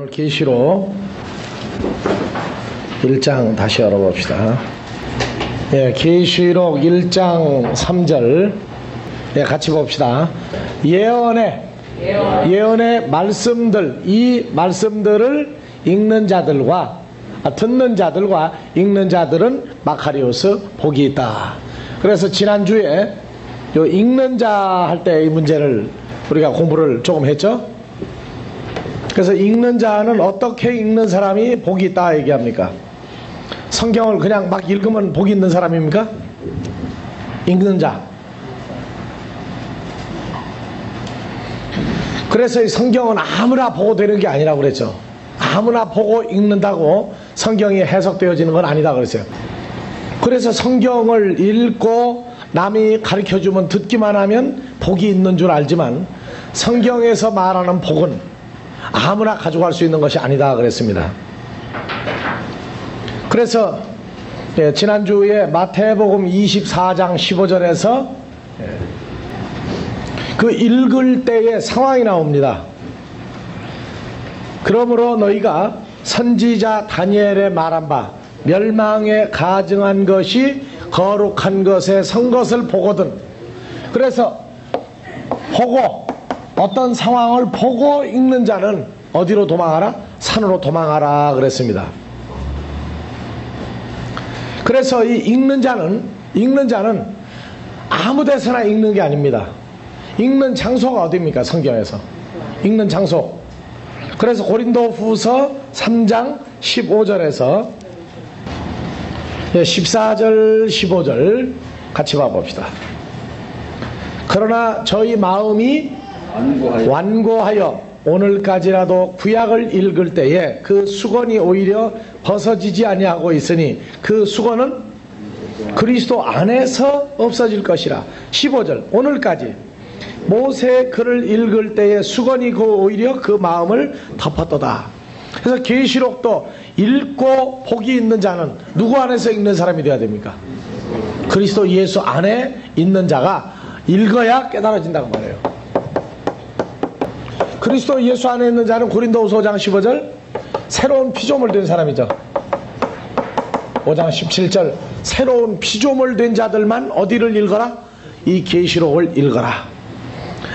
오늘 계시록 1장 다시 열어봅시다. 예, 계시록 1장 3절 같이 봅시다. 예언의 말씀들, 이 말씀들을 읽는 자들과 듣는 자들과 읽는 자들은 마카리오스 복이 있다. 그래서 지난주에 요 읽는 자 할 때 이 문제를 우리가 공부를 조금 했죠. 그래서 읽는 자는 어떻게 읽는 사람이 복이 있다 얘기합니까? 성경을 그냥 막 읽으면 복이 있는 사람입니까? 읽는 자. 그래서 이 성경은 아무나 보고 되는 게 아니라고 그랬죠. 아무나 보고 읽는다고 성경이 해석되어지는 건 아니다 그랬어요. 그래서 성경을 읽고 남이 가르쳐주면 듣기만 하면 복이 있는 줄 알지만 성경에서 말하는 복은 아무나 가져갈 수 있는 것이 아니다 그랬습니다. 그래서 지난주에 마태복음 24장 15절에서 그 읽을 때의 상황이 나옵니다. 그러므로 너희가 선지자 다니엘의 말한 바 멸망에 가증한 것이 거룩한 것에 선 것을 보거든. 그래서 보고 어떤 상황을 보고 읽는 자는 어디로 도망하라? 산으로 도망하라 그랬습니다. 그래서 이 읽는 자는 아무 데서나 읽는 게 아닙니다. 읽는 장소가 어디입니까? 성경에서 읽는 장소. 그래서 고린도후서 3장 15절에서 14절 15절 같이 봐봅시다. 그러나 저희 마음이 완고하여 오늘까지라도 구약을 읽을 때에 그 수건이 오히려 벗어지지 아니하고 있으니 그 수건은 그리스도 안에서 없어질 것이라. 15절 오늘까지 모세의 글을 읽을 때에 수건이 오히려 그 마음을 덮었도다. 그래서 계시록도 읽고 복이 있는 자는 누구 안에서 읽는 사람이 되어야 됩니까? 그리스도 예수 안에 있는 자가 읽어야 깨달아진다고 말해요. 그리스도 예수 안에 있는 자는 고린도후서 5장 15절 새로운 피조물 된 사람이죠. 5장 17절 새로운 피조물 된 자들만 어디를 읽어라? 이 계시록을 읽어라.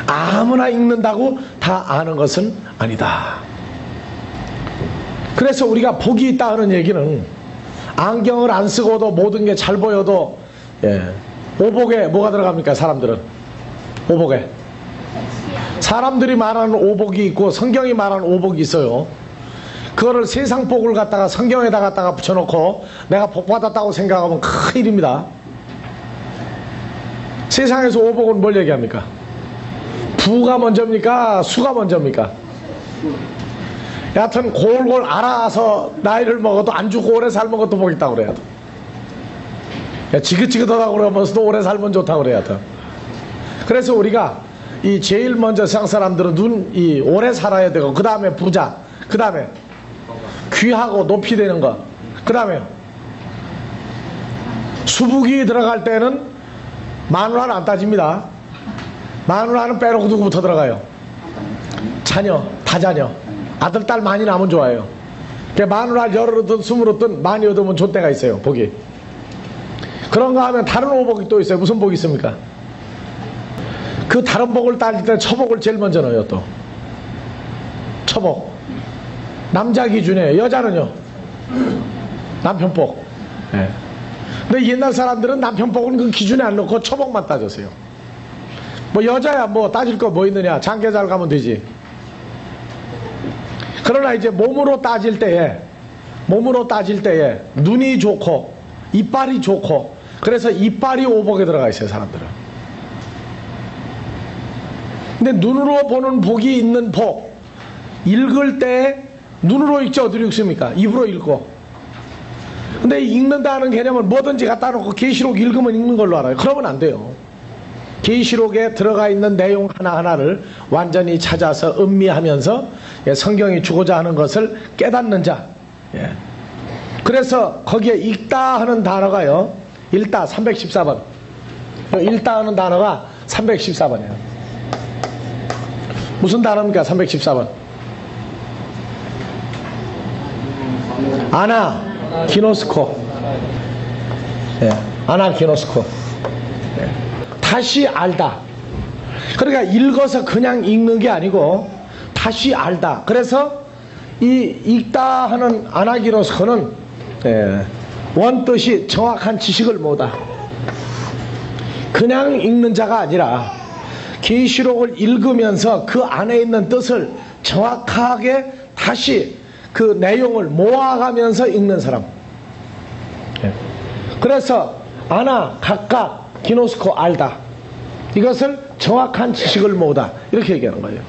아무나 읽는다고 다 아는 것은 아니다. 그래서 우리가 복이 있다 하는 얘기는 안경을 안 쓰고도 모든 게 잘 보여도 오복에 뭐가 들어갑니까? 사람들은 오복에 사람들이 말하는 오복이 있고 성경이 말하는 오복이 있어요. 그거를 세상 복을 갖다가 성경에다 갖다가 붙여놓고 내가 복 받았다고 생각하면 큰일입니다. 세상에서 오복은 뭘 얘기합니까? 부가 먼저입니까? 수가 먼저입니까? 여하튼 골골 알아서 나이를 먹어도 안 죽고 오래 살면 것도 복 있다고 그래야 돼. 지긋지긋하다고 그러면서도 오래 살면 좋다고 그래야 돼. 그래서 우리가 이 제일 먼저 세상 사람들은 오래 살아야 되고 그 다음에 부자, 그 다음에 귀하고 높이 되는 거, 그 다음에 수북이 들어갈 때는 마누라는 안 따집니다. 마누라는 빼놓고 누구부터 들어가요? 자녀, 다자녀. 아들, 딸 많이 나면 좋아요. 마누라 열흘이든 스물이든 많이 얻으면 좋을 때가 있어요. 복이. 그런가 하면 다른 오복이 또 있어요. 무슨 복이 있습니까? 그 다른 복을 따질 때 처복을 제일 먼저 넣어요. 또 처복. 남자 기준에 여자는요 남편복. 근데 옛날 사람들은 남편복은 그 기준에 안 넣고 처복만 따졌어요. 뭐 여자야 뭐 따질 거 뭐 있느냐, 장가 잘 가면 되지. 그러나 이제 몸으로 따질 때에 눈이 좋고 이빨이 좋고 그래서 이빨이 오복에 들어가 있어요. 사람들은. 근데 눈으로 보는 복이 있는 복, 읽을 때 눈으로 읽지 어디로 읽습니까? 입으로 읽고. 근데 읽는다는 개념은 뭐든지 갖다 놓고 계시록 읽으면 읽는 걸로 알아요. 그러면 안 돼요. 계시록에 들어가 있는 내용 하나하나를 완전히 찾아서 음미하면서 성경이 주고자 하는 것을 깨닫는 자. 그래서 거기에 읽다 하는 단어가요, 읽다 314번. 읽다 하는 단어가 314번이에요. 무슨 단어입니까? 314번. 아나기노스코. 예, 아나기노스코. 예. 다시 알다. 그러니까 읽어서 그냥 읽는 게 아니고 다시 알다. 그래서 이 읽다 하는 아나기노스코는 원뜻이 정확한 지식을 모으다. 그냥 읽는 자가 아니라 계시록을 읽으면서 그 안에 있는 뜻을 정확하게 다시 그 내용을 모아가면서 읽는 사람. 그래서 아나 각각 기노스코 알다. 이것을 정확한 지식을 모으다. 이렇게 얘기하는 거예요.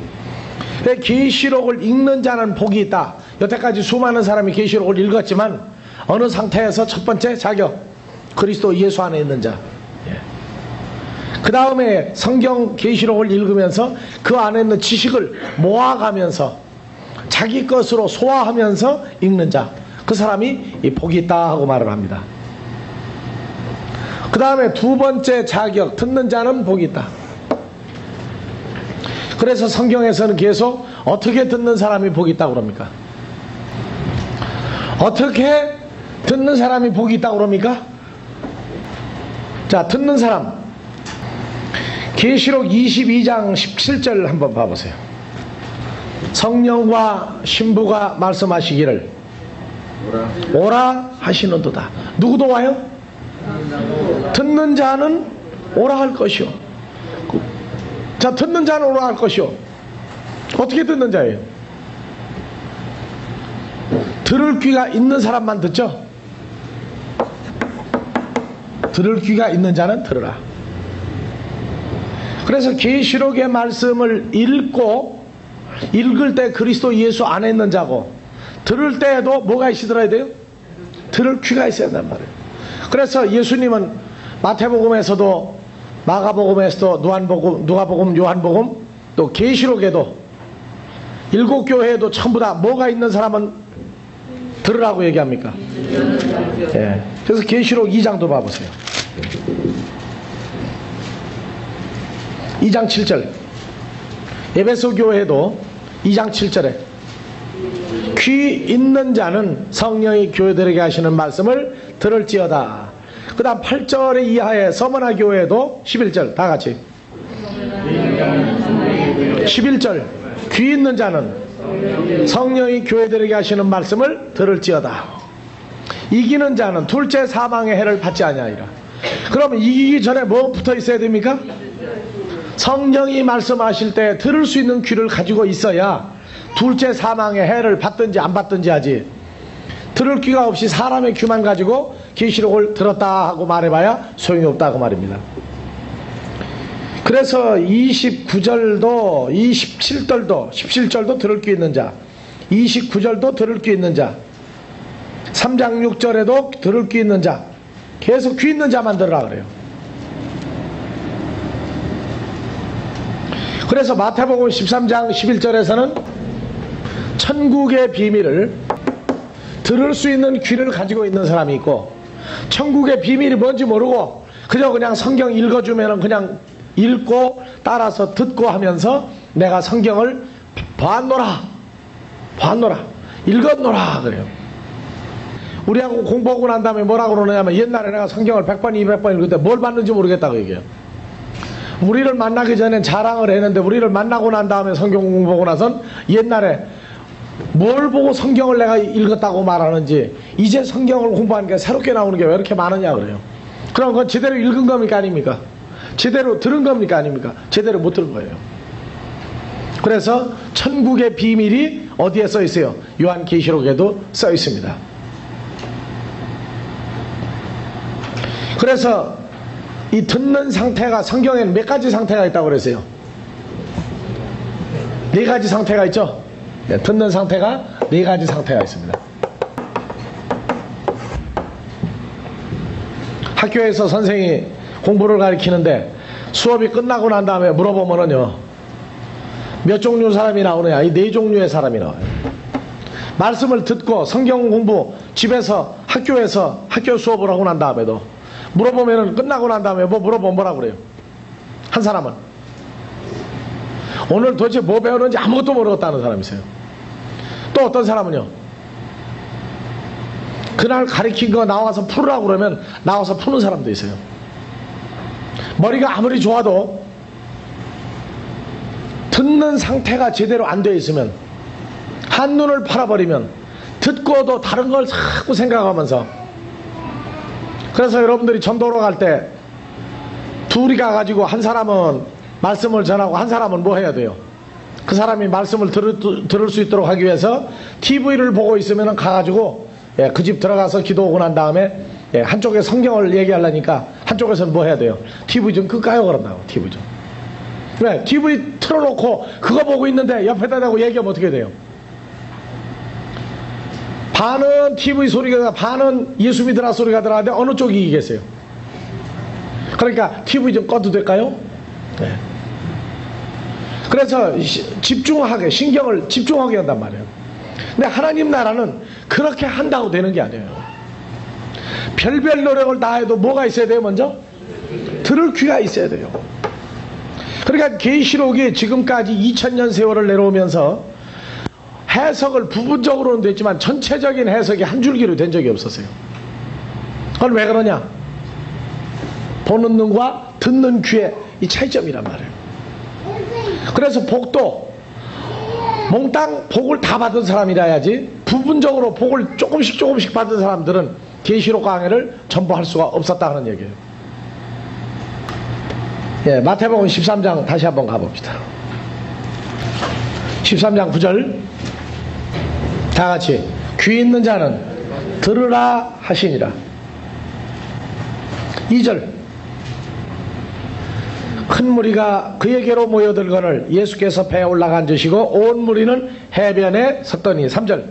계시록을 읽는 자는 복이 있다. 여태까지 수많은 사람이 계시록을 읽었지만 어느 상태에서 첫 번째 자격, 그리스도 예수 안에 있는 자. 그 다음에 성경 계시록을 읽으면서 그 안에 있는 지식을 모아가면서 자기 것으로 소화하면서 읽는 자, 그 사람이 이 복이 있다 하고 말을 합니다. 그 다음에 두 번째 자격, 듣는 자는 복이 있다. 그래서 성경에서는 계속 어떻게 듣는 사람이 복이 있다고 그럽니까? 어떻게 듣는 사람이 복이 있다고 그럽니까? 자, 듣는 사람 계시록 22장 17절 한번 봐보세요. 성령과 신부가 말씀하시기를 오라 하시는도다. 누구도 와요? 듣는 자는 오라 할 것이요. 자, 듣는 자는 오라 할 것이요. 어떻게 듣는 자예요? 들을 귀가 있는 사람만 듣죠? 들을 귀가 있는 자는 들으라. 그래서 계시록의 말씀을 읽고 읽을 때 그리스도 예수 안에 있는 자고, 들을 때에도 뭐가 있으더라야 돼요? 들을 귀가 있어야 된단 말이에요. 그래서 예수님은 마태복음에서도 마가복음에서도 누가복음, 요한복음, 또 계시록에도 일곱 교회에도 전부 다 뭐가 있는 사람은 들으라고 얘기합니까? 예. 그래서 계시록 2장도 봐보세요. 2장 7절. 에베소 교회도 2장 7절에 귀 있는 자는 성령이 교회들에게 하시는 말씀을 들을지어다. 그 다음 8절 이하의 서머나 교회도 11절 다같이 11절 귀 있는 자는 성령이 교회들에게 하시는 말씀을 들을지어다. 이기는 자는 둘째 사망의 해를 받지 아니하리라. 그러면 이기기 전에 뭐 붙어 있어야 됩니까? 성령이 말씀하실 때 들을 수 있는 귀를 가지고 있어야 둘째 사망의 해를 받든지 안 받든지 하지. 들을 귀가 없이 사람의 귀만 가지고 계시록을 들었다 하고 말해봐야 소용이 없다고 말입니다. 그래서 29절도 17절도 들을 귀 있는 자, 29절도 들을 귀 있는 자, 3장 6절에도 들을 귀 있는 자, 계속 귀 있는 자만 들으라 그래요. 그래서 마태복음 13장 11절에서는 천국의 비밀을 들을 수 있는 귀를 가지고 있는 사람이 있고, 천국의 비밀이 뭔지 모르고 그냥 성경 읽어주면 그냥 읽고 따라서 듣고 하면서 내가 성경을 봤노라 읽었노라 그래요. 우리하고 공부하고 난 다음에 뭐라고 그러냐면, 옛날에 내가 성경을 100번 200번 읽을 때 뭘 봤는지 모르겠다고 얘기해요. 우리를 만나기 전엔 자랑을 했는데 우리를 만나고 난 다음에 성경 공부하고 나선 옛날에 뭘 보고 성경을 내가 읽었다고 말하는지, 이제 성경을 공부하는 게 새롭게 나오는 게 왜 이렇게 많으냐 그래요. 그럼 그건 제대로 읽은 겁니까 아닙니까? 제대로 들은 겁니까 아닙니까? 제대로 못 들은 거예요. 그래서 천국의 비밀이 어디에 써 있어요? 요한계시록에도 써 있습니다. 그래서 이 듣는 상태가, 성경에는 몇 가지 상태가 있다고 그랬어요? 네 가지 상태가 있죠? 네, 듣는 상태가 네 가지 상태가 있습니다. 학교에서 선생이 공부를 가르치는데 수업이 끝나고 난 다음에 물어보면은요, 몇 종류 사람이 나오느냐? 이 네 종류의 사람이 나와요. 말씀을 듣고 성경 공부 집에서 학교에서 학교 수업을 하고 난 다음에도 물어보면은 끝나고 난 다음에 물어보면 뭐라고 그래요? 한 사람은 오늘 도대체 뭐 배우는지 아무것도 모르겠다는 사람이 있어요. 또 어떤 사람은요, 그날 가르친 거 나와서 풀으라고 그러면 나와서 푸는 사람도 있어요. 머리가 아무리 좋아도 듣는 상태가 제대로 안 되어 있으면, 한눈을 팔아버리면 듣고도 다른 걸 자꾸 생각하면서, 그래서 여러분들이 전도로 갈 때 둘이 가가지고 한 사람은 말씀을 전하고 한 사람은 뭐 해야 돼요? 그 사람이 말씀을 들을 수 있도록 하기 위해서 TV를 보고 있으면 가가지고 그 집 들어가서 기도하고 난 다음에 한쪽에 성경을 얘기하려니까 한쪽에서는 뭐 해야 돼요? TV 좀 끌까요? 그런다고. TV 좀. 왜? TV 틀어놓고 그거 보고 있는데 옆에다 대고 얘기하면 어떻게 돼요? 반은 TV 소리가, 반은 예수 믿으라 소리가 들어가는데 어느 쪽이 이기겠어요? 그러니까 TV 좀 꺼도 될까요? 네. 그래서 집중하게, 신경을 집중하게 한단 말이에요. 근데 하나님 나라는 그렇게 한다고 되는 게 아니에요. 별별 노력을 다해도 뭐가 있어야 돼요? 먼저 들을 귀가 있어야 돼요. 그러니까 계시록이 지금까지 2000년 세월을 내려오면서 해석을 부분적으로는 됐지만 전체적인 해석이 한 줄기로 된 적이 없었어요. 그건 왜 그러냐? 보는 눈과 듣는 귀의 이 차이점이란 말이에요. 그래서 복도 몽땅 복을 다 받은 사람이라야지, 부분적으로 복을 조금씩 받은 사람들은 계시록 강해를 전부 할 수가 없었다는 얘기예요. 마태복음 13장 다시 한번 가봅시다. 13장 9절 다같이 귀 있는 자는 들으라 하시니라. 2절 큰 무리가 그에게로 모여들거늘 예수께서 배에 올라가 앉으시고 온 무리는 해변에 섰더니. 3절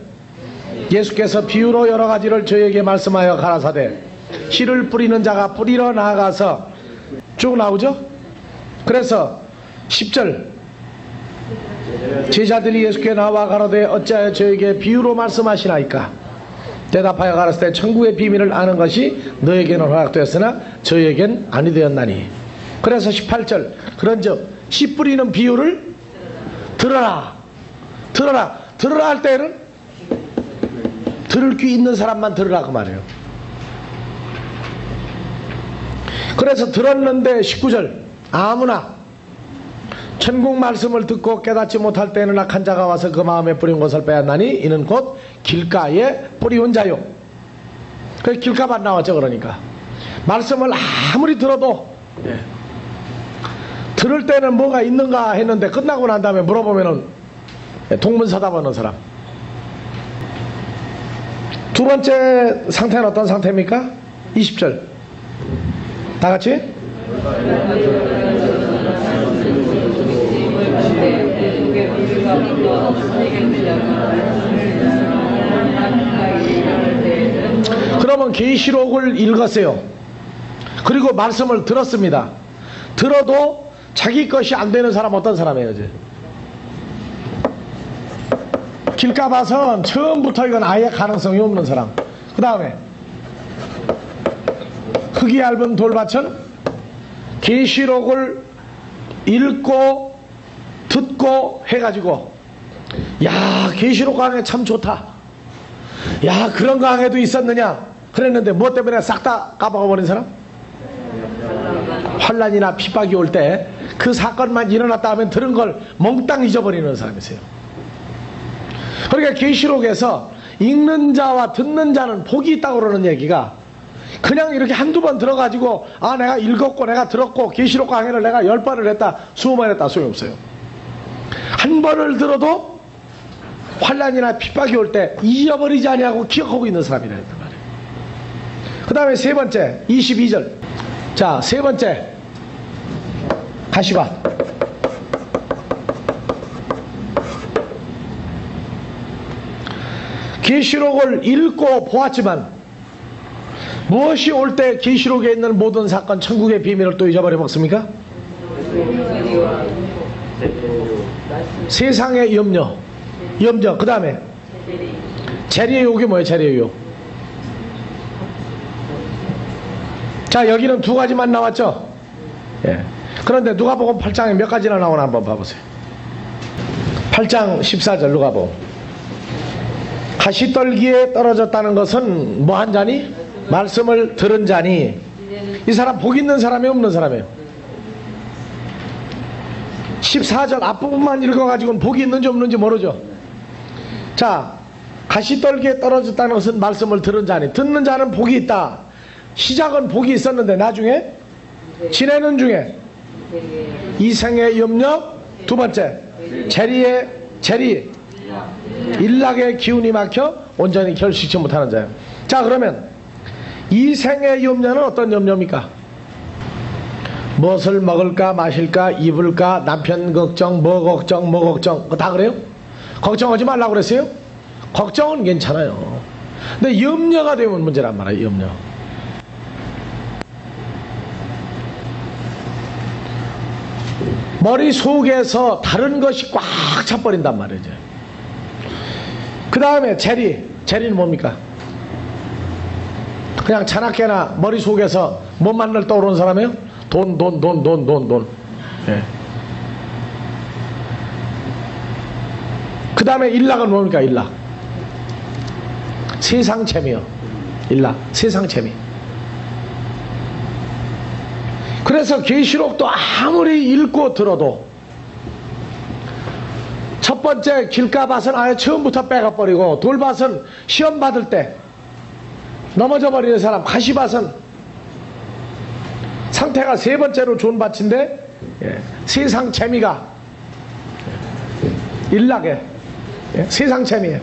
예수께서 비유로 여러 가지를 저에게 말씀하여 가라사대 씨를 뿌리는 자가 뿌리러 나아가서 쭉 나오죠. 그래서 10절 제자들이 예수께 나와 가로되 어찌하여 저에게 비유로 말씀하시나이까. 대답하여 가라사대 천국의 비밀을 아는 것이 너에게는 허락되었으나 저에겐 아니 되었나니. 그래서 18절 그런즉 씨 뿌리는 비유를 들어라. 들어라 할 때는 들을 귀 있는 사람만 들으라 그 말이에요. 그래서 들었는데 19절 아무나 천국 말씀을 듣고 깨닫지 못할 때는 악한 자가 와서 그 마음에 뿌린 것을 빼앗나니 이는 곧 길가에 뿌리온 자요. 그 길가만 나왔죠. 그러니까 말씀을 아무리 들어도 들을 때는 뭐가 있는가 했는데 끝나고 난 다음에 물어보면은 동문서답하는 사람. 두 번째 상태는 어떤 상태입니까? 20절 다같이 그러면 계시록을 읽었어요. 그리고 말씀을 들었습니다. 들어도 자기 것이 안 되는 사람 어떤 사람이에요? 이제 길가 봐선 처음부터 이건 아예 가능성이 없는 사람. 그 다음에 흙이 얇은 돌밭은 계시록을 읽고 듣고 해가지고 야 계시록 강해 참 좋다, 야 그런 강해도 있었느냐 그랬는데 뭐 때문에 싹 다 까먹어버린 사람? 환란이나 핍박이 올 때 그 사건만 일어났다 하면 들은 걸 몽땅 잊어버리는 사람이세요. 그러니까 계시록에서 읽는 자와 듣는 자는 복이 있다고 그러는 얘기가 그냥 이렇게 한두 번 들어가지고 아 내가 읽었고 내가 들었고 계시록 강해를 내가 10번을 했다 20번 했다 소용없어요. 한 번을 들어도 환란이나 핍박이 올 때 잊어버리지 아니하고 기억하고 있는 사람이라 했단 말이에요. 그 다음에 세 번째 22절 자 세 번째 다시 봐. 계시록을 읽고 보았지만 무엇이 올 때 계시록에 있는 모든 사건 천국의 비밀을 또 잊어버려 먹습니까? 세상의 염려 그 다음에 재리의 욕이 뭐예요? 재리의 욕. 자 여기는 두 가지만 나왔죠. 예. 그런데 누가복음 8장에 몇 가지나 나오나 한번 봐보세요. 8장 14절 누가복음 가시떨기에 떨어졌다는 것은 뭐 한 자니? 말씀을 들은 자니. 이 사람 복 있는 사람이에요, 없는 사람이에요? 14절 앞부분만 읽어가지고는 복이 있는지 없는지 모르죠. 자, 가시떨기에 떨어졌다는 것은 말씀을 들은 자니. 듣는 자는 복이 있다. 시작은 복이 있었는데 나중에 지내는 중에 이생의 염려, 두 번째 재리 일락의 기운이 막혀 온전히 결식치 못하는 자예요. 자, 그러면 이생의 염려는 어떤 염려입니까? 무엇을 먹을까 마실까 입을까 남편 걱정 뭐 걱정 다 그래요? 걱정하지 말라고 그랬어요? 걱정은 괜찮아요. 근데 염려가 되면 문제란 말이에요. 염려. 머릿속에서 다른 것이 꽉 차버린단 말이죠. 그 다음에 재리는 뭡니까? 그냥 자나깨나 머릿속에서 뭐만 늘 떠오르는 사람이에요? 돈. 예. 그 다음에 일락은 뭡니까? 일락. 세상 재미요. 일락. 세상 재미. 그래서 계시록도 아무리 읽고 들어도 첫 번째 길가밭은 아예 처음부터 빼가버리고 돌밭은 시험 받을 때 넘어져 버리는 사람, 가시밭은 상태가 세 번째로 좋은 밭인데 세상 재미가 일락에 세상 재미에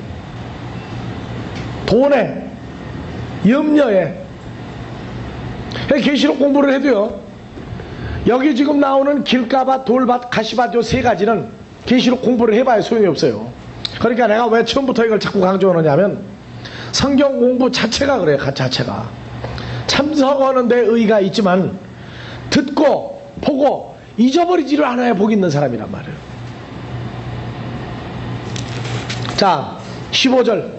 돈에 염려에 계시록 공부를 해도요, 여기 지금 나오는 길가밭, 돌밭, 가시밭 요 세 가지는 계시록 공부를 해봐야 소용이 없어요. 그러니까 내가 왜 처음부터 이걸 자꾸 강조하느냐면 성경 공부 자체가 그래요. 자체가 참석하는 데 의의가 있지만 듣고 보고 잊어버리지를 않아야 복 있는 사람이란 말이에요. 자, 15절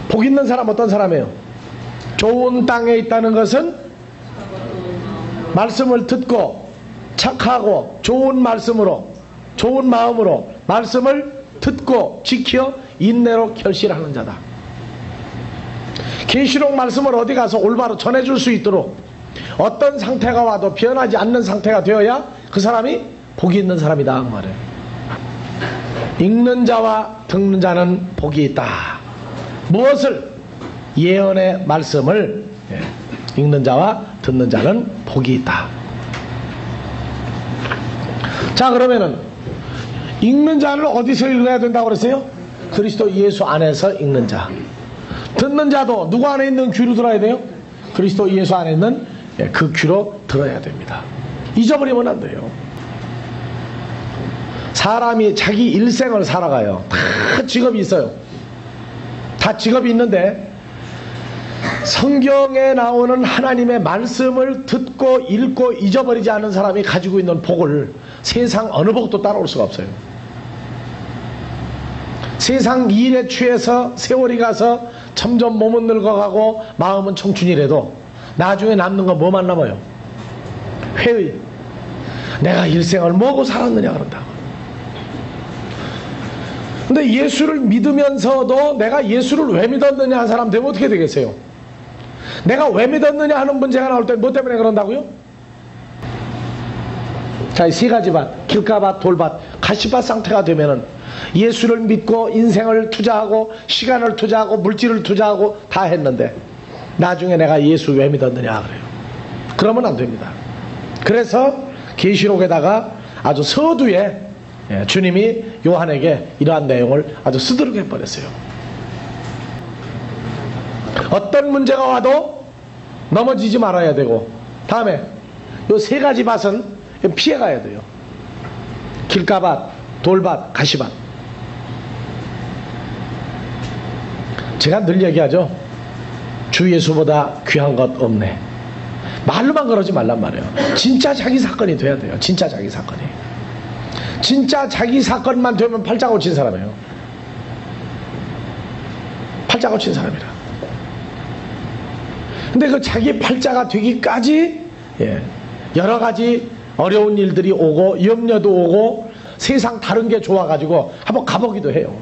복 있는 사람 어떤 사람이에요? 좋은 땅에 있다는 것은 말씀을 듣고 착하고 좋은 말씀으로 좋은 마음으로 말씀을 듣고 지켜 인내로 결실하는 자다. 계시록 말씀을 어디 가서 올바로 전해줄 수 있도록 어떤 상태가 와도 변하지 않는 상태가 되어야 그 사람이 복이 있는 사람이다 그 말이에요. 읽는 자와 듣는 자는 복이 있다. 무엇을? 예언의 말씀을 읽는 자와 듣는 자는 복이 있다. 자, 그러면은 읽는 자는 어디서 읽어야 된다고 그랬어요? 그리스도 예수 안에서 읽는 자. 듣는 자도 누구 안에 있는 귀로 들어야 돼요? 그리스도 예수 안에 있는 그 귀로 들어야 됩니다. 잊어버리면 안 돼요. 사람이 자기 일생을 살아가요. 다 직업이 있어요. 다 직업이 있는데 성경에 나오는 하나님의 말씀을 듣고 읽고 잊어버리지 않은 사람이 가지고 있는 복을 세상 어느 복도 따라올 수가 없어요. 세상 일에 취해서 세월이 가서 점점 몸은 늙어가고 마음은 청춘이라도 나중에 남는 건 뭐만 남아요? 회의. 내가 일생을 뭐고 살았느냐 그런다고. 근데 예수를 믿으면서도 내가 예수를 왜 믿었느냐 한 사람 되면 어떻게 되겠어요? 내가 왜 믿었느냐 하는 문제가 나올 때 뭐 때문에 그런다고요? 자, 이 세 가지 밭, 길가밭, 돌밭, 가시밭 상태가 되면은 예수를 믿고 인생을 투자하고 시간을 투자하고 물질을 투자하고 다 했는데 나중에 내가 예수 왜 믿었느냐 그래요. 그러면 안 됩니다. 그래서 계시록에다가 아주 서두에 주님이 요한에게 이러한 내용을 아주 쓰도록 해버렸어요. 어떤 문제가 와도 넘어지지 말아야 되고, 다음에 요 세 가지 밭은 피해가야 돼요. 길가밭, 돌밭, 가시밭. 제가 늘 얘기하죠. 주 예수보다 귀한 것 없네. 말로만 그러지 말란 말이에요. 진짜 자기 사건이 돼야 돼요. 진짜 자기 사건이. 진짜 자기 사건만 되면 팔자 고친 사람이에요. 팔자 고친 사람이라. 근데 그 자기 팔자가 되기까지 여러 가지 어려운 일들이 오고 염려도 오고 세상 다른 게 좋아가지고 한번 가보기도 해요.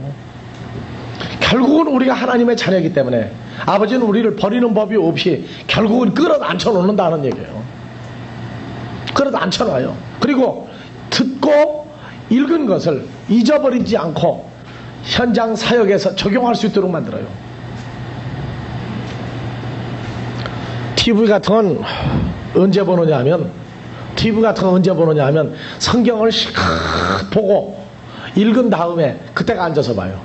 결국은 우리가 하나님의 자녀이기 때문에 아버지는 우리를 버리는 법이 없이 결국은 끌어안쳐 놓는다는 얘기예요. 끌어안쳐 놔요. 그리고 듣고 읽은 것을 잊어버리지 않고 현장 사역에서 적용할 수 있도록 만들어요. TV 같은 건 언제 보느냐 하면 성경을 실컷 보고 읽은 다음에 그때가 앉아서 봐요.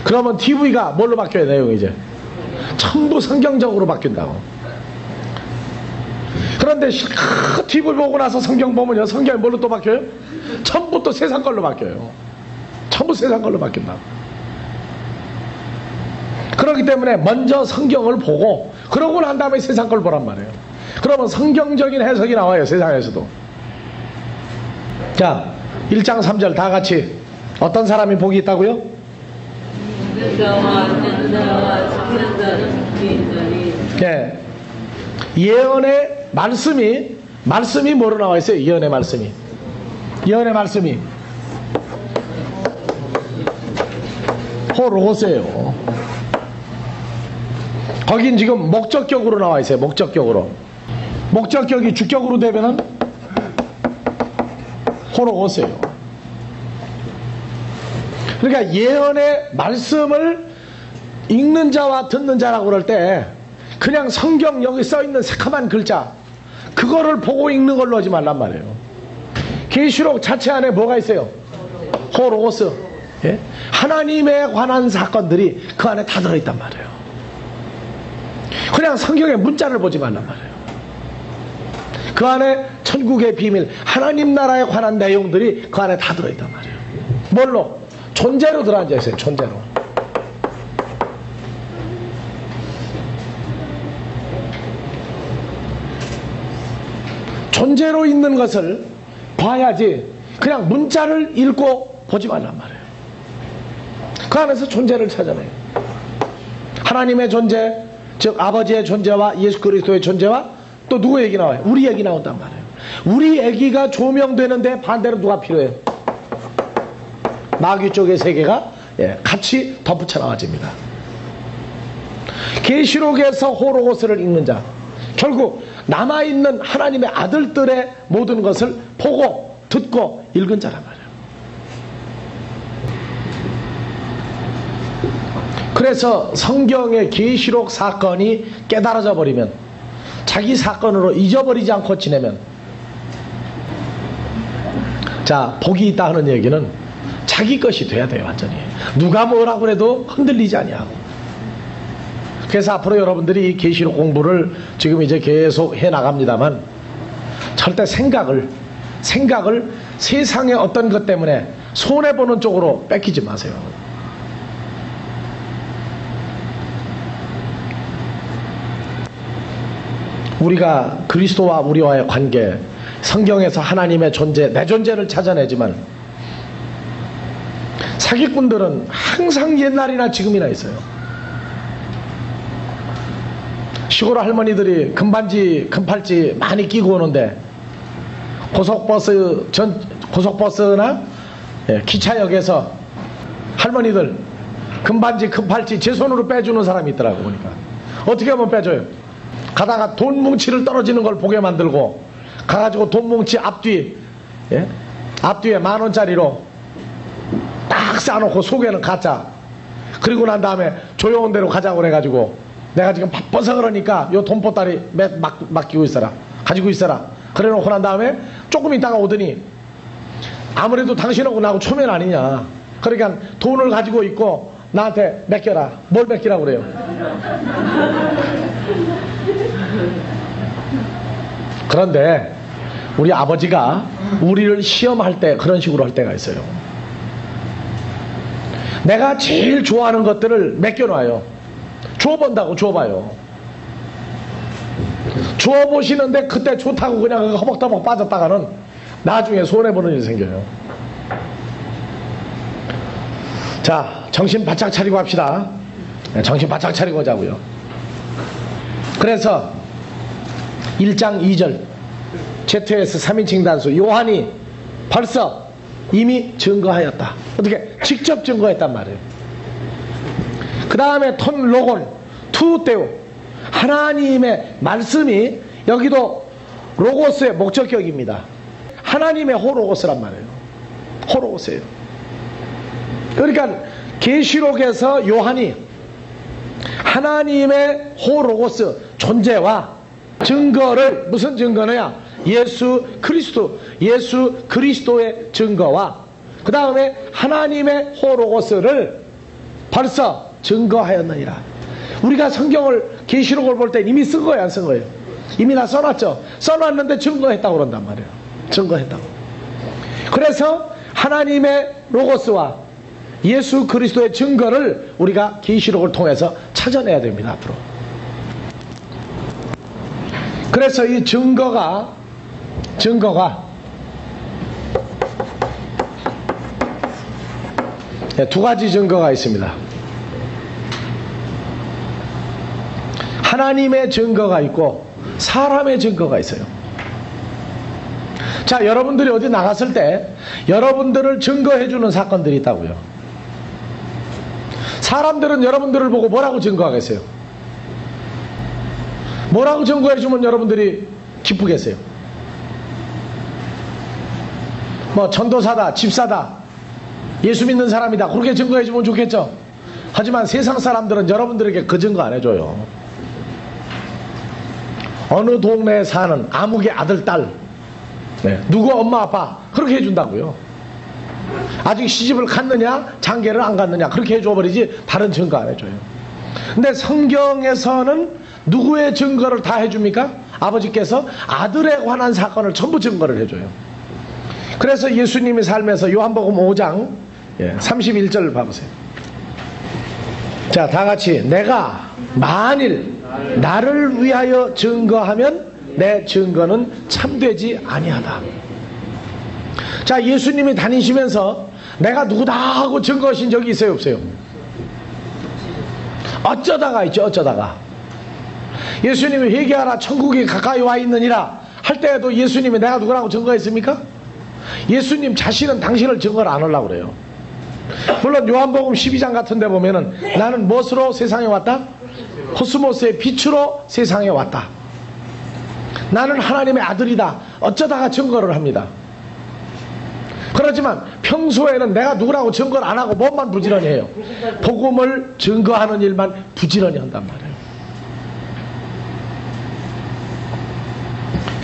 그러면 TV가 뭘로 바뀌어야 돼요? 이제 전부 성경적으로 바뀐다고. 그런데 실컷 TV 보고 나서 성경 보면요, 성경이 뭘로 또 바뀌어요? 전부 또 세상 걸로 바뀌어요. 전부 세상 걸로 바뀐다고. 그렇기 때문에 먼저 성경을 보고 그러고 난 다음에 세상 걸 보란 말이에요. 그러면 성경적인 해석이 나와요, 세상에서도. 자, 1장 3절 다 같이. 어떤 사람이 복이 있다고요? 네. 예언의 말씀이 뭐로 나와 있어요? 예언의 말씀이 호로고스예요. 거긴 지금 목적격으로 나와 있어요. 목적격이 주격으로 되면은 호로고스예요. 그러니까 예언의 말씀을 읽는 자와 듣는 자라고 그럴 때 그냥 성경 여기 써있는 새카만 글자 그거를 보고 읽는 걸로 하지 말란 말이에요. 계시록 자체 안에 뭐가 있어요? 호로고스. 예? 하나님에 관한 사건들이 그 안에 다 들어있단 말이에요. 그냥 성경의 문자를 보지 말란 말이에요. 그 안에 천국의 비밀, 하나님 나라에 관한 내용들이 그 안에 다 들어있단 말이에요. 뭘로? 존재로 들어앉아 있어요. 존재로. 존재로 있는 것을 봐야지 그냥 문자를 읽고 보지 말란 말이에요. 그 안에서 존재를 찾아내요. 하나님의 존재, 즉 아버지의 존재와 예수 그리스도의 존재와 또 누구 얘기 나와요? 우리 얘기 나온단 말이에요. 우리 얘기가 조명되는데 반대로 누가 필요해요? 마귀 쪽의 세계가 같이 덧붙여 나와집니다. 계시록에서 호로고스를 읽는 자, 결국 남아있는 하나님의 아들들의 모든 것을 보고 듣고 읽은 자란 말이에요. 그래서 성경의 계시록 사건이 깨달아져 버리면, 자기 사건으로 잊어버리지 않고 지내면, 자, 복이 있다 하는 얘기는 자기 것이 돼야 돼요. 완전히 누가 뭐라고 해도 흔들리지 아니하고. 그래서 앞으로 여러분들이 이 계시록 공부를 지금 이제 계속 해 나갑니다만, 절대 생각을 세상의 어떤 것 때문에 손해보는 쪽으로 뺏기지 마세요. 우리가 그리스도와 우리와의 관계, 성경에서 하나님의 존재, 내 존재를 찾아내지만 사기꾼들은 항상 옛날이나 지금이나 있어요. 시골 할머니들이 금반지, 금팔찌 많이 끼고 오는데 고속버스나 기차역에서 할머니들 금반지, 금팔찌 제 손으로 빼주는 사람이 있더라고. 보니까 어떻게 하면 빼줘요? 가다가 돈 뭉치를 떨어지는 걸 보게 만들고, 가가지고 돈 뭉치 앞뒤에 10,000원짜리로 딱 싸놓고 속에는 가짜. 그리고 난 다음에 조용한 데로 가자고 그래가지고, 내가 지금 바빠서 그러니까 요 돈보따리 맡기고 있어라, 가지고 있어라, 그래 놓고 난 다음에 조금 있다가 오더니 아무래도 당신하고 나하고 초면 아니냐, 그러니까 돈을 가지고 있고 나한테 맡겨라. 뭘 맡기라고 그래요? 그런데 우리 아버지가 우리를 시험할 때 그런 식으로 할 때가 있어요. 내가 제일 좋아하는 것들을 맡겨놔요. 주워본다고. 주워봐요. 주워보시는데 그때 좋다고 그냥 허벅다벅 빠졌다가는 나중에 손해보는 일이 생겨요. 자, 정신 바짝 차리고 합시다. 정신 바짝 차리고 하자고요. 그래서 1장 2절 ZS 3인칭 단수 요한이 벌써 이미 증거하였다. 어떻게? 직접 증거했단 말이에요. 그 다음에 톤 로곤, 투테오. 하나님의 말씀이 여기도 로고스의 목적격입니다. 하나님의 호로고스란 말이에요. 호로고스예요. 그러니까 계시록에서 요한이 하나님의 호로고스 존재와 증거를, 무슨 증거냐? 예수 그리스도의 증거와 그 다음에 하나님의 호로고스를 벌써 증거하였느니라. 우리가 성경을, 계시록을 볼 때 이미 쓴 거예요, 안 쓴 거예요? 이미 다 써놨죠. 써놨는데 증거했다고 그런단 말이에요. 증거했다고. 그래서 하나님의 로고스와 예수 그리스도의 증거를 우리가 계시록을 통해서 찾아내야 됩니다, 앞으로. 그래서 이 증거가 두 가지 증거가 있습니다. 하나님의 증거가 있고 사람의 증거가 있어요. 자, 여러분들이 어디 나갔을 때 여러분들을 증거해주는 사건들이 있다고요. 사람들은 여러분들을 보고 뭐라고 증거하겠어요? 뭐라고 증거해주면 여러분들이 기쁘겠어요? 뭐 전도사다, 집사다, 예수 믿는 사람이다, 그렇게 증거해주면 좋겠죠. 하지만 세상 사람들은 여러분들에게 그 증거 안 해줘요. 어느 동네에 사는 아무개 아들, 딸, 누구 엄마 아빠, 그렇게 해준다고요. 아직 시집을 갔느냐 장계를 안 갔느냐 그렇게 해줘버리지 다른 증거 안 해줘요. 근데 성경에서는 누구의 증거를 다 해줍니까? 아버지께서 아들에 관한 사건을 전부 증거를 해줘요. 그래서 예수님이 삶에서 요한복음 5장 31절 봐보세요. 자, 다같이 내가 만일 나를 위하여 증거하면 내 증거는 참되지 아니하다. 자, 예수님이 다니시면서 내가 누구다 하고 증거하신 적이 있어요, 없어요? 어쩌다가 있죠, 어쩌다가. 예수님이 회개하라 천국이 가까이 와 있느니라 할 때에도 예수님이 내가 누구라고 증거했습니까? 예수님 자신은 당신을 증거를 안 하려고 그래요. 물론 요한복음 12장 같은 데 보면은 나는 무엇으로 세상에 왔다? 코스모스의 빛으로 세상에 왔다. 나는 하나님의 아들이다. 어쩌다가 증거를 합니다. 그렇지만 평소에는 내가 누구라고 증거를 안 하고 뭐만 부지런히 해요. 복음을 증거하는 일만 부지런히 한단 말이에요.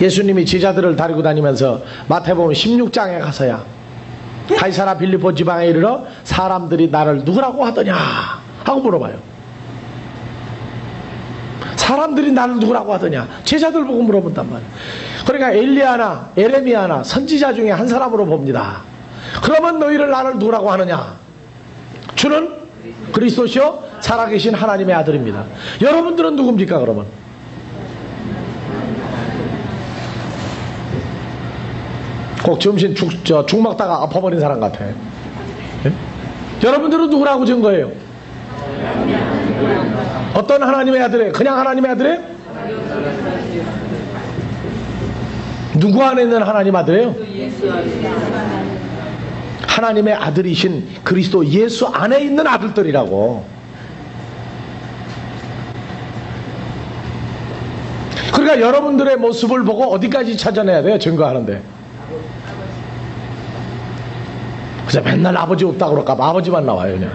예수님이 제자들을 데리고 다니면서 마태복음 16장에 가서야 가이사라 빌립보 지방에 이르러 사람들이 나를 누구라고 하더냐 하고 물어봐요. 사람들이 나를 누구라고 하더냐, 제자들 보고 물어본단 말이에요. 그러니까 엘리야나 에레미야나 선지자 중에 한 사람으로 봅니다. 그러면 너희를 나를 누구라고 하느냐? 주는 그리스도시요 살아계신 하나님의 아들입니다. 여러분들은 누굽니까 그러면? 꼭 점심 죽 먹다가 아파버린 사람 같아. 예? 여러분들은 누구라고 증거해요? 어떤 하나님의 아들이에요? 그냥 하나님의 아들이에요? 누구 안에 있는 하나님 아들이에요? 하나님의 아들이신 그리스도 예수 안에 있는 아들들이라고. 그러니까 여러분들의 모습을 보고 어디까지 찾아내야 돼요? 증거하는데. 그래서 맨날 아버지 없다고 그럴까봐 아버지만 나와요 그냥.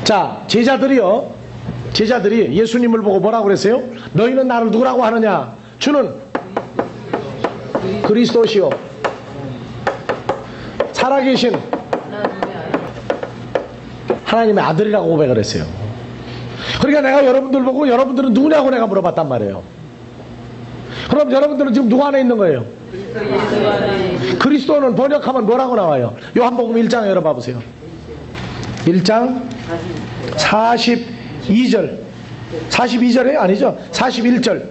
자, 제자들이 예수님을 보고 뭐라고 그랬어요? 너희는 나를 누구라고 하느냐? 주는 그리스도시요 살아계신 하나님의 아들이라고 고백을 했어요. 그러니까 내가 여러분들 보고 여러분들은 누구냐고 내가 물어봤단 말이에요. 그럼 여러분들은 지금 누구 안에 있는 거예요? 그리스도는 번역하면 뭐라고 나와요? 요한복음 1장 열어봐 보세요. 1장 42절 42절에 아니죠? 41절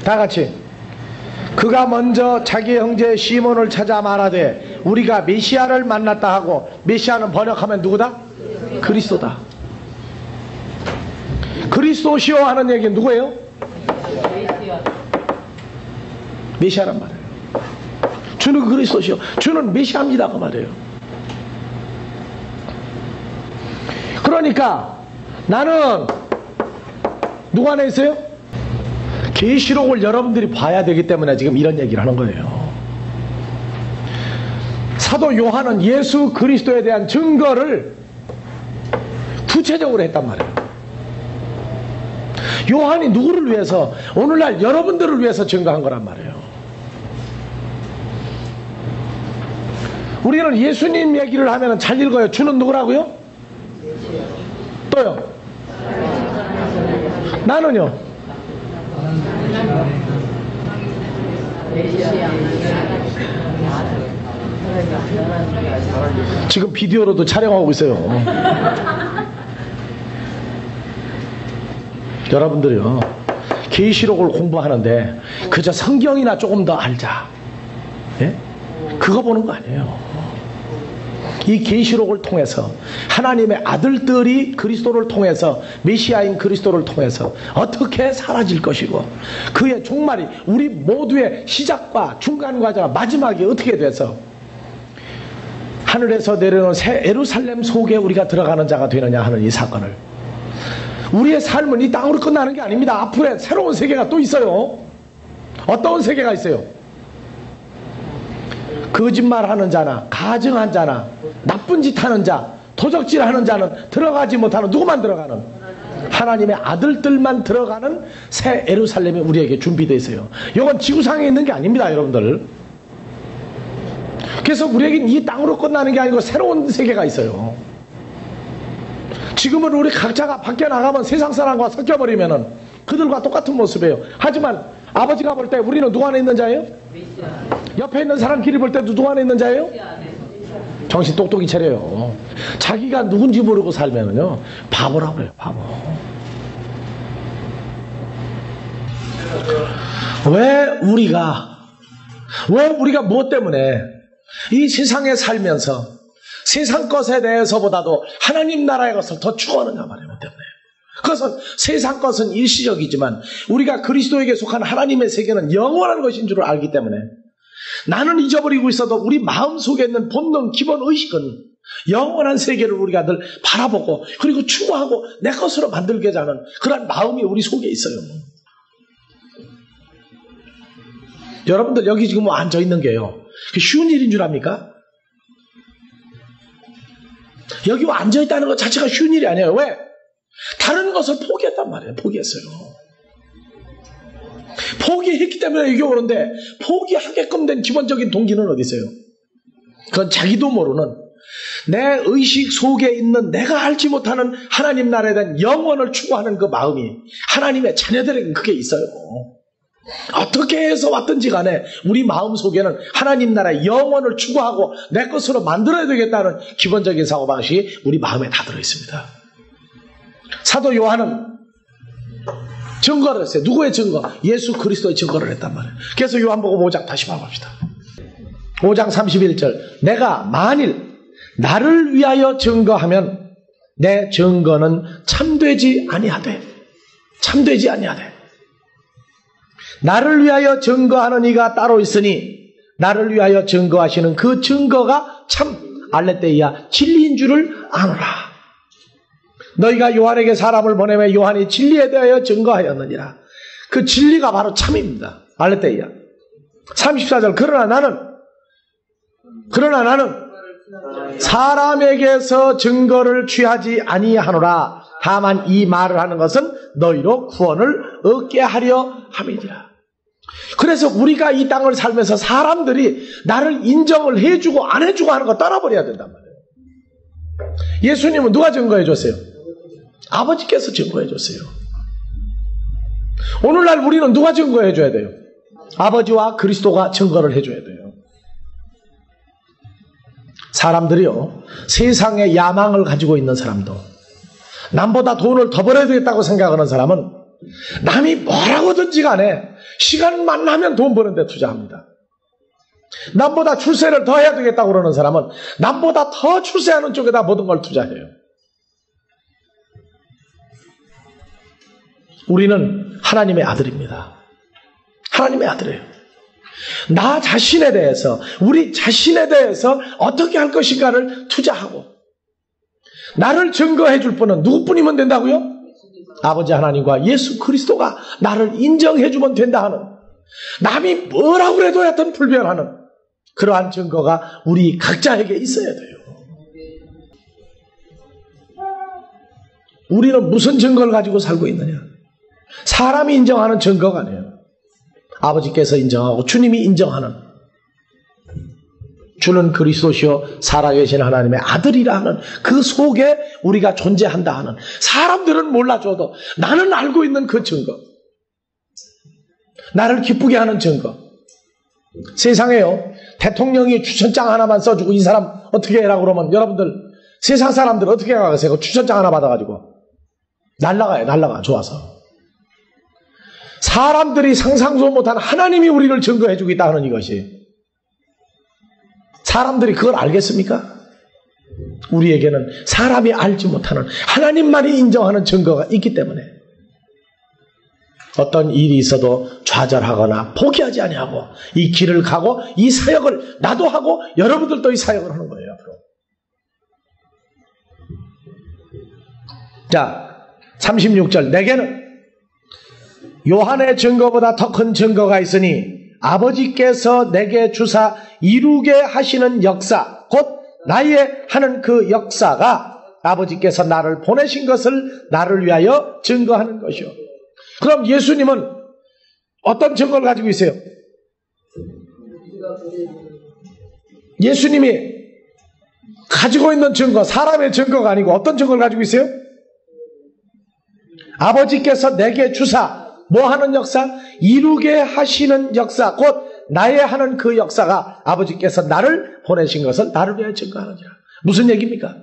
다 같이. 그가 먼저 자기 형제 시몬을 찾아 말하되 우리가 메시아를 만났다 하고, 메시아는 번역하면 누구다? 그리스도다. 그리스도시오 하는 얘기는 누구예요? 메시아란 말이에요. 주는 그리스도시오, 주는 메시아입니다 그 말이에요. 그러니까 나는 누구 안에 있어요? 계시록을 여러분들이 봐야 되기 때문에 지금 이런 얘기를 하는 거예요. 사도 요한은 예수 그리스도에 대한 증거를 구체적으로 했단 말이에요. 요한이 누구를 위해서? 오늘날 여러분들을 위해서 증거한 거란 말이에요. 우리는 예수님 얘기를 하면 잘 읽어요. 주는 누구라고요? 또요? 나는요? 지금 비디오로도 촬영하고 있어요. 여러분들이요, 계시록을 공부하는데 그저 성경이나 조금 더 알자, 예? 그거 보는 거 아니에요. 이 계시록을 통해서 하나님의 아들들이 그리스도를 통해서, 메시아인 그리스도를 통해서 어떻게 사라질 것이고, 그의 종말이, 우리 모두의 시작과 중간 과정과 마지막이 어떻게 돼서 하늘에서 내려오는 새 예루살렘 속에 우리가 들어가는 자가 되느냐 하는 이 사건을, 우리의 삶은 이 땅으로 끝나는 게 아닙니다. 앞으로 새로운 세계가 또 있어요. 어떤 세계가 있어요? 거짓말하는 자나 가증한 자나 나쁜 짓 하는 자, 도적질하는 자는 들어가지 못하는, 누구만 들어가는? 하나님의 아들들만 들어가는 새 예루살렘이 우리에게 준비되어 있어요. 이건 지구상에 있는 게 아닙니다, 여러분들. 그래서 우리에겐 이 땅으로 끝나는 게 아니고 새로운 세계가 있어요. 지금은 우리 각자가 밖에 나가면 세상 사람과 섞여버리면은 그들과 똑같은 모습이에요. 하지만 아버지가 볼 때 우리는 누구 안에 있는 자예요? 옆에 있는 사람끼리 볼 때도 누구 안에 있는 자예요? 정신 똑똑히 차려요. 자기가 누군지 모르고 살면은요, 바보라고 그래요, 바보. 왜 우리가 무엇 때문에 이 세상에 살면서 세상 것에 대해서보다도 하나님 나라의 것을 더 추구하느냐 말이에요. 때문에. 그것은 세상 것은 일시적이지만 우리가 그리스도에게 속한 하나님의 세계는 영원한 것인 줄 알기 때문에, 나는 잊어버리고 있어도 우리 마음속에 있는 본능, 기본 의식은 영원한 세계를 우리가 늘 바라보고 그리고 추구하고 내 것으로 만들고자 하는 그런 마음이 우리 속에 있어요. 여러분들 여기 지금 앉아있는 게요, 쉬운 일인 줄 압니까? 여기 앉아있다는 것 자체가 쉬운 일이 아니에요. 왜? 다른 것을 포기했단 말이에요. 포기했어요. 포기했기 때문에 여기 오는데, 포기하게끔 된 기본적인 동기는 어디 있어요? 그건 자기도 모르는 내 의식 속에 있는 내가 알지 못하는 하나님 나라에 대한 영원을 추구하는 그 마음이 하나님의 자녀들에게는 그게 있어요. 어떻게 해서 왔든지 간에 우리 마음 속에는 하나님 나라의 영원을 추구하고 내 것으로 만들어야 되겠다는 기본적인 사고방식이 우리 마음에 다 들어있습니다. 사도 요한은 증거를 했어요. 누구의 증거? 예수 그리스도의 증거를 했단 말이에요. 그래서 요한복음 5장 다시 봐봅시다. 5장 31절, 내가 만일 나를 위하여 증거하면 내 증거는 참되지 아니하되. 나를 위하여 증거하는 이가 따로 있으니 나를 위하여 증거하시는 그 증거가 참 알레테이아 진리인 줄을 아노라. 너희가 요한에게 사람을 보내며 요한이 진리에 대하여 증거하였느니라. 그 진리가 바로 참입니다. 알레테이아. 34절, 그러나 나는 사람에게서 증거를 취하지 아니하노라. 다만 이 말을 하는 것은 너희로 구원을 얻게 하려 함이니라. 그래서 우리가 이 땅을 살면서 사람들이 나를 인정을 해주고 안 해주고 하는 거 떠나버려야 된단 말이에요. 예수님은 누가 증거해 줬어요? 아버지께서 증거해 줬어요. 오늘날 우리는 누가 증거해 줘야 돼요? 아버지와 그리스도가 증거를 해줘야 돼요. 사람들이요, 세상에 야망을 가지고 있는 사람도, 남보다 돈을 더 벌어야 되겠다고 생각하는 사람은 남이 뭐라고든지 간에 시간만 나면 돈 버는 데 투자합니다. 남보다 출세를 더 해야 되겠다고 그러는 사람은 남보다 더 출세하는 쪽에다 모든 걸 투자해요. 우리는 하나님의 아들입니다. 하나님의 아들이에요. 나 자신에 대해서, 우리 자신에 대해서 어떻게 할 것인가를 투자하고, 나를 증거해 줄 분은 누구뿐이면 된다고요? 아버지 하나님과 예수 그리스도가 나를 인정해 주면 된다 하는, 남이 뭐라고 해도 하여튼 불변하는 그러한 증거가 우리 각자에게 있어야 돼요. 우리는 무슨 증거를 가지고 살고 있느냐? 사람이 인정하는 증거가 아니에요. 아버지께서 인정하고 주님이 인정하는, 주는 그리스도시요 살아계신 하나님의 아들이라 하는 그 속에 우리가 존재한다 하는, 사람들은 몰라줘도 나는 알고 있는 그 증거, 나를 기쁘게 하는 증거. 세상에요, 대통령이 추천장 하나만 써주고 이 사람 어떻게 해라 그러면 여러분들 세상 사람들 어떻게 생각하세요? 추천장 하나 받아가지고 날라가요. 날라가. 좋아서. 사람들이 상상도 못한 하나님이 우리를 증거해주고 있다 하는 이것이, 사람들이 그걸 알겠습니까? 우리에게는 사람이 알지 못하는 하나님만이 인정하는 증거가 있기 때문에 어떤 일이 있어도 좌절하거나 포기하지 아니하고 이 길을 가고 이 사역을 나도 하고 여러분들도 이 사역을 하는 거예요. 앞으로. 자, 36절. 내게는 요한의 증거보다 더 큰 증거가 있으니 아버지께서 내게 주사 이루게 하시는 역사, 곧 나의 하는 그 역사가 아버지께서 나를 보내신 것을 나를 위하여 증거하는 것이요. 그럼 예수님은 어떤 증거를 가지고 있어요? 예수님이 가지고 있는 증거, 사람의 증거가 아니고 어떤 증거를 가지고 있어요? 아버지께서 내게 주사 뭐 하는 역사? 이루게 하시는 역사, 곧 나의 하는 그 역사가 아버지께서 나를 보내신 것을 나를 위하여 증거하느니라. 무슨 얘기입니까?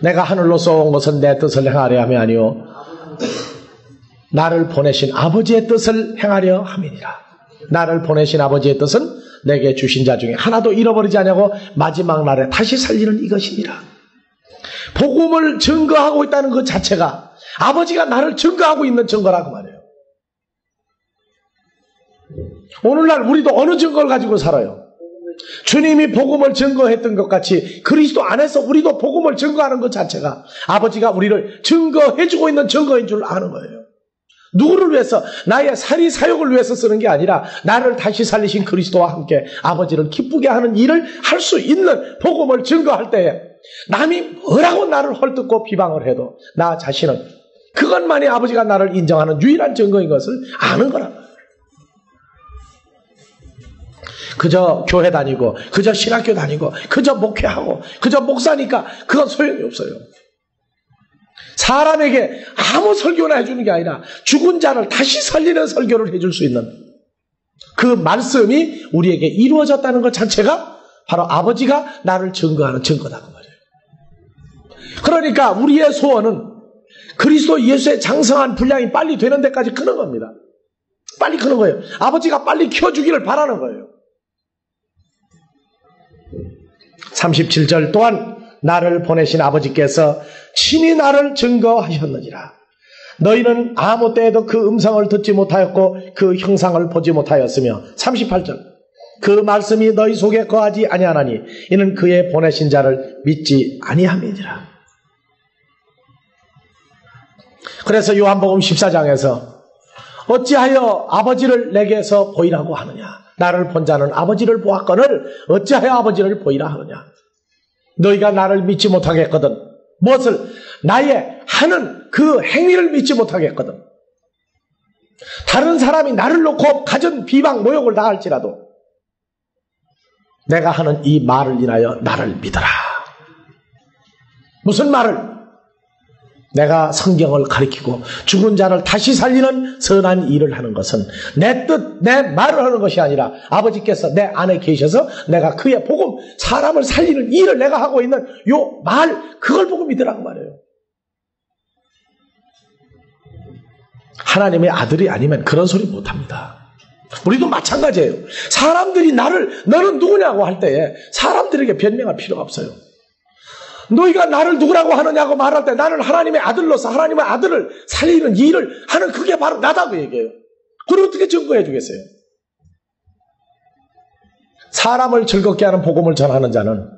내가 하늘로서 온 것은 내 뜻을 행하려 함이 아니요 나를 보내신 아버지의 뜻을 행하려 함이니라. 나를 보내신 아버지의 뜻은 내게 주신 자 중에 하나도 잃어버리지 않냐고 마지막 날에 다시 살리는 이것이니라. 복음을 증거하고 있다는 것 자체가 아버지가 나를 증거하고 있는 증거라고 말해요. 오늘날 우리도 어느 증거를 가지고 살아요? 주님이 복음을 증거했던 것 같이 그리스도 안에서 우리도 복음을 증거하는 것 자체가 아버지가 우리를 증거해주고 있는 증거인 줄 아는 거예요. 누구를 위해서? 나의 사리 사역을 위해서 쓰는 게 아니라 나를 다시 살리신 그리스도와 함께 아버지를 기쁘게 하는 일을 할 수 있는 복음을 증거할 때에 남이 뭐라고 나를 헐뜯고 비방을 해도 나 자신은 그것만이 아버지가 나를 인정하는 유일한 증거인 것을 아는 거란. 그저 교회 다니고 그저 신학교 다니고 그저 목회하고 그저 목사니까 그건 소용이 없어요. 사람에게 아무 설교나 해주는 게 아니라 죽은 자를 다시 살리는 설교를 해줄 수 있는 그 말씀이 우리에게 이루어졌다는 것 자체가 바로 아버지가 나를 증거하는 증거다고 말이에요. 그러니까 우리의 소원은 그리스도 예수의 장성한 분량이 빨리 되는 데까지 크는 겁니다. 빨리 크는 거예요. 아버지가 빨리 키워주기를 바라는 거예요. 37절. 또한 나를 보내신 아버지께서 친히 나를 증거하셨느니라. 너희는 아무 때에도 그 음성을 듣지 못하였고 그 형상을 보지 못하였으며. 38절. 그 말씀이 너희 속에 거하지 아니하나니 이는 그의 보내신 자를 믿지 아니함이니라. 그래서 요한복음 14장에서 어찌하여 아버지를 내게서 보이라고 하느냐. 나를 본 자는 아버지를 보았거늘 어찌하여 아버지를 보이라 하느냐. 너희가 나를 믿지 못하겠거든. 무엇을? 나의 하는 그 행위를 믿지 못하겠거든. 다른 사람이 나를 놓고 가진 비방 모욕을 당할지라도 내가 하는 이 말을 인하여 나를 믿어라. 무슨 말을? 내가 성경을 가리키고 죽은 자를 다시 살리는 선한 일을 하는 것은 내 뜻, 내 말을 하는 것이 아니라 아버지께서 내 안에 계셔서 내가 그의 복음, 사람을 살리는 일을 내가 하고 있는 요 말, 그걸 보고 믿으라고 말해요. 하나님의 아들이 아니면 그런 소리 못합니다. 우리도 마찬가지예요. 사람들이 나를 너는 누구냐고 할 때에 사람들에게 변명할 필요가 없어요. 너희가 나를 누구라고 하느냐고 말할 때 나는 하나님의 아들로서 하나님의 아들을 살리는 일을 하는 그게 바로 나다고 얘기해요. 그걸 어떻게 증거해 주겠어요? 사람을 즐겁게 하는 복음을 전하는 자는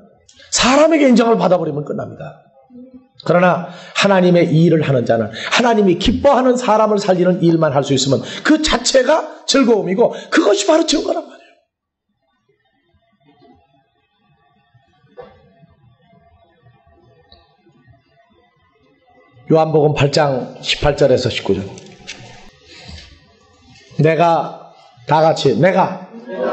사람에게 인정을 받아버리면 끝납니다. 그러나 하나님의 이 일을 하는 자는 하나님이 기뻐하는 사람을 살리는 일만 할 수 있으면 그 자체가 즐거움이고 그것이 바로 증거란 말이에요. 요한복음 8장 18절에서 19절. 내가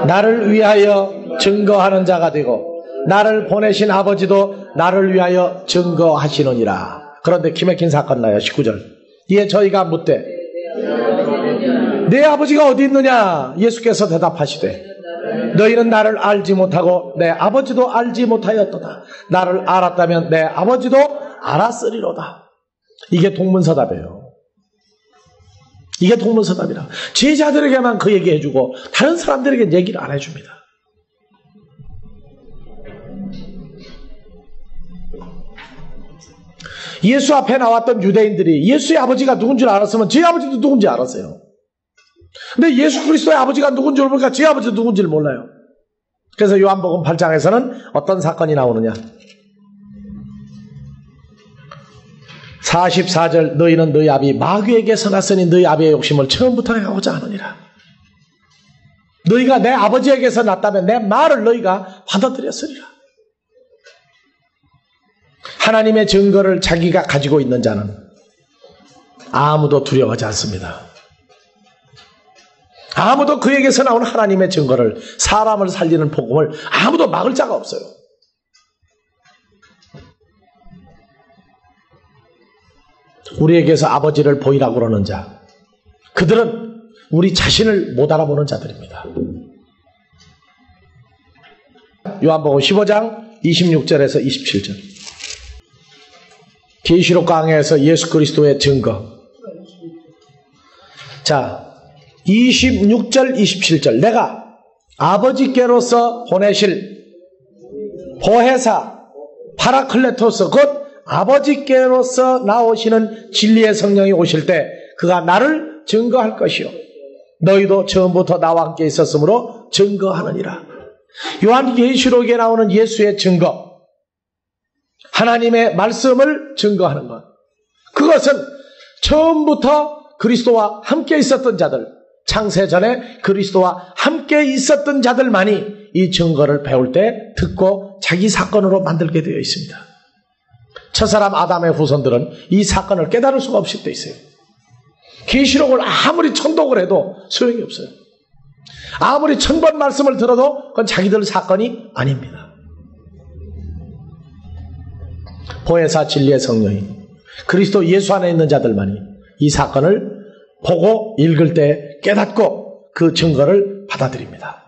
나를 위하여 증거하는 자가 되고 나를 보내신 아버지도 나를 위하여 증거하시느니라. 그런데 기막힌 사건 나요. 19절. 이에 저희가 묻되 내 아버지가 어디 있느냐? 예수께서 대답하시되 너희는 나를 알지 못하고 내 아버지도 알지 못하였도다. 나를 알았다면 내 아버지도 알았으리로다. 이게 동문서답이에요. 이게 동문서답이라. 제자들에게만 그 얘기 해주고 다른 사람들에게 얘기를 안 해줍니다. 예수 앞에 나왔던 유대인들이 예수의 아버지가 누군 줄 알았으면 제 아버지도 누군지 알았어요. 근데 예수 그리스도의 아버지가 누군 줄 모르니까 제 아버지도 누군지를 몰라요. 그래서 요한복음 8장에서는 어떤 사건이 나오느냐. 44절 너희는 너희 아비 마귀에게서 났으니 너희 아비의 욕심을 처음부터 행하고자 하느니라. 너희가 내 아버지에게서 났다면 내 말을 너희가 받아들였으리라. 하나님의 증거를 자기가 가지고 있는 자는 아무도 두려워하지 않습니다. 아무도 그에게서 나온 하나님의 증거를, 사람을 살리는 복음을 아무도 막을 자가 없어요. 우리에게서 아버지를 보이라고 그러는 자, 그들은 우리 자신을 못 알아보는 자들입니다. 요한복음 15장 26절에서 27절. 계시록 강해에서 예수 그리스도의 증거. 자, 26절 27절. 내가 아버지께로서 보내실 보혜사 파라클레토스 곧 아버지께로서 나오시는 진리의 성령이 오실 때 그가 나를 증거할 것이요 너희도 처음부터 나와 함께 있었으므로 증거하느니라. 요한계시록에 나오는 예수의 증거, 하나님의 말씀을 증거하는 것, 그것은 처음부터 그리스도와 함께 있었던 자들, 창세전에 그리스도와 함께 있었던 자들만이 이 증거를 배울 때 듣고 자기 사건으로 만들게 되어 있습니다. 첫사람 아담의 후손들은 이 사건을 깨달을 수가 없이 되어 있어요. 계시록을 아무리 천독을 해도 소용이 없어요. 아무리 1000번 말씀을 들어도 그건 자기들 사건이 아닙니다. 보혜사 진리의 성령이 그리스도 예수 안에 있는 자들만이 이 사건을 보고 읽을 때 깨닫고 그 증거를 받아들입니다.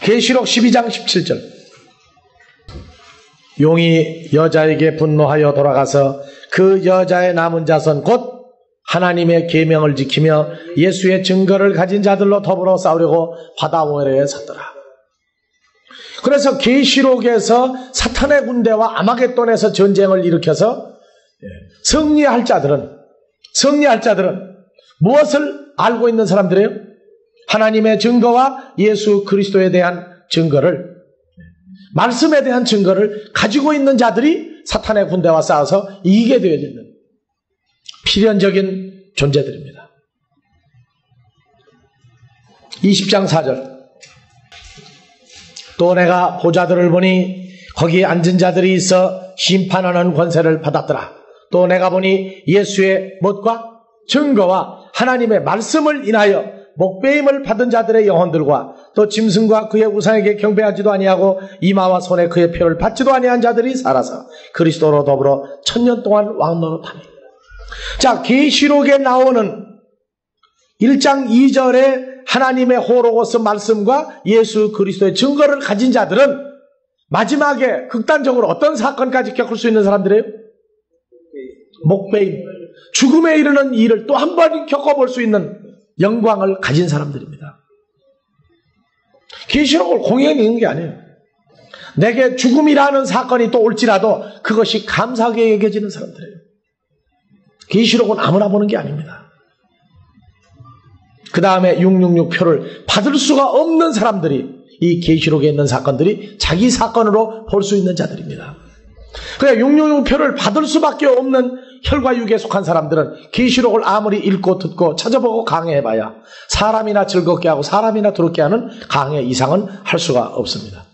계시록 12장 17절. 용이 여자에게 분노하여 돌아가서 그 여자의 남은 자손 곧 하나님의 계명을 지키며 예수의 증거를 가진 자들로 더불어 싸우려고 바다 모래에 섰더라. 그래서 계시록에서 사탄의 군대와 아마겟돈에서 전쟁을 일으켜서 승리할 자들은 무엇을 알고 있는 사람들이에요? 하나님의 증거와 예수 그리스도에 대한 증거를, 말씀에 대한 증거를 가지고 있는 자들이 사탄의 군대와 싸워서 이기게 되어 있는 필연적인 존재들입니다. 20장 4절. 또 내가 보좌들을 보니 거기에 앉은 자들이 있어 심판하는 권세를 받았더라. 또 내가 보니 예수의 못과 증거와 하나님의 말씀을 인하여 목배임을 받은 자들의 영혼들과 또 짐승과 그의 우상에게 경배하지도 아니하고 이마와 손에 그의 표를 받지도 아니한 자들이 살아서 그리스도로 더불어 1000년 동안 왕노릇하니. 자, 계시록에 나오는 1장 2절에 하나님의 호로고스 말씀과 예수 그리스도의 증거를 가진 자들은 마지막에 극단적으로 어떤 사건까지 겪을 수 있는 사람들이에요? 목배임, 죽음에 이르는 일을 또 한 번 겪어볼 수 있는 영광을 가진 사람들입니다. 계시록을 공연히 읽는 게 아니에요. 내게 죽음이라는 사건이 또 올지라도 그것이 감사하게 여겨지는 사람들이에요. 계시록은 아무나 보는 게 아닙니다. 그 다음에 666표를 받을 수가 없는 사람들이 이 계시록에 있는 사건들이 자기 사건으로 볼 수 있는 자들입니다. 그러니까 666표를 받을 수밖에 없는 혈과 육에 속한 사람들은 계시록을 아무리 읽고 듣고 찾아보고 강해해봐야 사람이나 즐겁게 하고 사람이나 더럽게 하는 강해 이상은 할 수가 없습니다.